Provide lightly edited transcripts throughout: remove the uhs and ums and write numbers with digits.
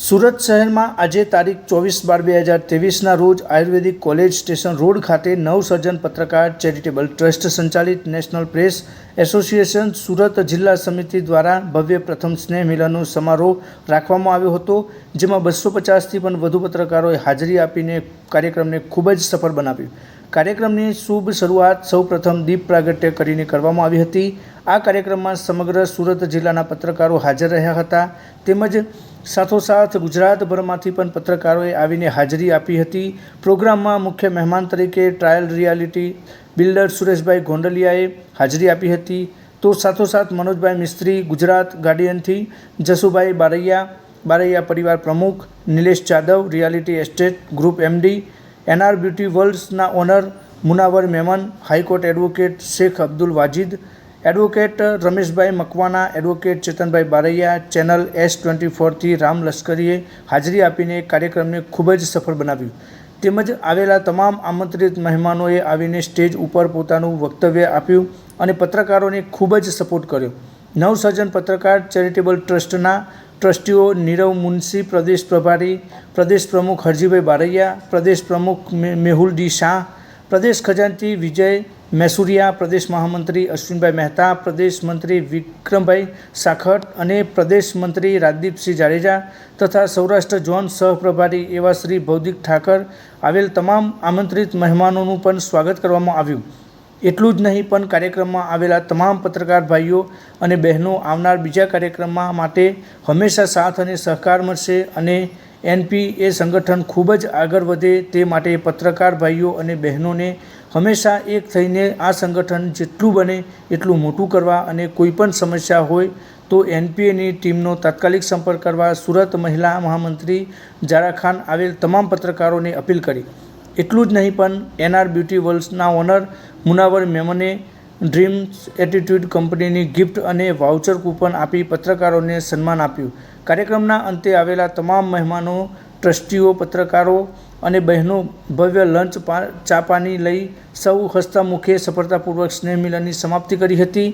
સુરત શહેરમાં આજે તારીખ 24/12/2023ના રોજ આયુર્વેદિક કોલેજ સ્ટેશન રોડ ખાતે નવસર્જન પત્રકાર ચેરિટેબલ ટ્રસ્ટ સંચાલિત નેશનલ પ્રેસ એસોસિએશન સુરત જિલ્લા સમિતિ દ્વારા ભવ્ય પ્રથમ સ્નેહ મિલનનો સમારોહ રાખવામાં આવ્યો હતો, જેમાં 250થી પણ વધુ પત્રકારોએ હાજરી આપીને કાર્યક્રમને ખૂબ જ સફળ બનાવ્યો. કાર્યક્રમની શુભ શરૂઆત સૌપ્રથમ દીપ પ્રાગટ્ય કરીને કરવામાં આવી હતી. આ કાર્યક્રમમાં સમગ્ર સુરત જિલ્લાના પત્રકારો હાજર રહ્યા હતા, તેમજ સાથોસાથ ગુજરાતભરમાંથી પણ પત્રકારોએ આવીને હાજરી આપી હતી. પ્રોગ્રામમાં મુખ્ય મહેમાન તરીકે ટ્રાયલ રિયાલિટી બિલ્ડર સુરેશભાઈ ગોંડલિયાએ હાજરી આપી હતી. તો સાથોસાથ મનોજભાઈ મિસ્ત્રી ગુજરાત ગાર્ડિયનથી, જસુભાઈ બારૈયા પરિવાર પ્રમુખ, Nilesh Jadav reality estate group MD, NR beauty વર્લ્ડ્સના owner Munawar Memon, high court advocate Shaikh Abdul Wajid, advocate Rameshbhai Makwana, advocate Chetanbhai Baraiya, channel S24થી રામ લશ્કરીએ હાજરી આપીને કાર્યક્રમને ખૂબ જ સફળ બનાવ્યું. તેમજ આવેલા તમામ આમંત્રિત મહેમાનોએ આવીને સ્ટેજ ઉપર પોતાનું વક્તવ્ય આપ્યું અને પત્રકારોને ખૂબ જ સપોર્ટ કર્યો. નવસર્જન પત્રકાર ચેરિટેબલ ટ્રસ્ટના ટ્રસ્ટીઓ નીરવ મુનશી, પ્રદેશ પ્રભારી, પ્રદેશ પ્રમુખ હરજીભાઈ બારૈયા, પ્રદેશ પ્રમુખ મેહુલ ડી શાહ, પ્રદેશ ખજાનચી વિજય મેસુરિયા, પ્રદેશ મહામંત્રી અશ્વિનભાઈ મહેતા, પ્રદેશ મંત્રી વિક્રમભાઈ સાખટ અને પ્રદેશ મંત્રી રાજદીપસિંહ જાડેજા તથા સૌરાષ્ટ્ર ઝોન સહપ્રભારી એવા શ્રી ભૌતિક ઠાકર આવેલ તમામ આમંત્રિત મહેમાનોનું પણ સ્વાગત કરવામાં આવ્યું. એટલું જ નહીં પણ કાર્યક્રમમાં આવેલા તમામ પત્રકાર ભાઈઓ અને બહેનો આવનાર બીજા કાર્યક્રમમાં માટે હંમેશા સાથ અને સહકાર મળશે અને NPA સંગઠન ખૂબ જ આગળ વધે તે માટે પત્રકાર ભાઈઓ અને બહેનોને હંમેશા એક થઈને આ સંગઠન જેટલું બને એટલું મોટું કરવા અને કોઈ પણ સમસ્યા હોય તો NPAની ટીમનો તાત્કાલિક સંપર્ક કરવા સુરત મહિલા મહામંત્રી ઝારા ખાન આવેલ તમામ પત્રકારોને અપીલ કરી. એટલું જ નહીં પણ એનઆર બ્યુટી વર્લ્ડ્સના ઓનર મુનાવર મેમને ડ્રીમ્સ એટીટ્યુડ કંપનીની ગિફ્ટ અને વાઉચર કૂપન આપી પત્રકારોને સન્માન આપ્યું. કાર્યક્રમના અંતે આવેલા તમામ મહેમાનો, ટ્રસ્ટીઓ, પત્રકારો અને બહેનો ભવ્ય લંચ ચા પાણી લઈ સૌ હસ્તમુખે સફળતાપૂર્વક સ્નેહ મિલનની સમાપ્તિ કરી હતી.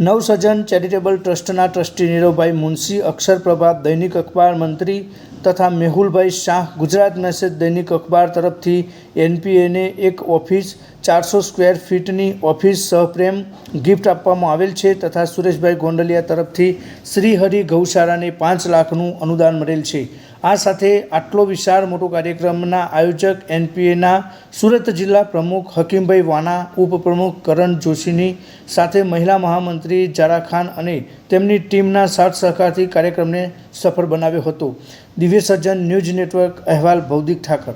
નવસર્જન ચેરિટેબલ ટ્રસ્ટના ટ્રસ્ટી નીરવભાઈ મુનશી, અક્ષરપ્રભા દૈનિક અખબાર મંત્રી તથા મેહુલભાઈ શાહ, ગુજરાત મેસેજ દૈનિક અખબાર તરફથી NPAને એક ઓફિસ 400 સ્ક્વેર ફીટની ઓફિસ સહપ્રેમ ગિફ્ટ આપવામાં આવેલ છે તથા સુરેશભાઈ ગોંડલિયા તરફથી શ્રીહરિ ગૌશાળાને 5 લાખનું અનુદાન મળેલ છે. આ સાથે આટલો વિશાળ મોટો કાર્યક્રમના આયોજક NPAના સુરત જિલ્લા પ્રમુખ હકીમભાઈ વાના, ઉપપ્રમુખ કરણ જોશીની સાથે મહિલા મહામંત્રી ઝારા ખાન અને તેમની ટીમના સાથ સહકારથી કાર્યક્રમને સફળ બનાવ્યો હતો. દિવ્ય સર્જન ન્યૂઝ નેટવર્ક અહેવાલ ભૌતિક ઠાકર.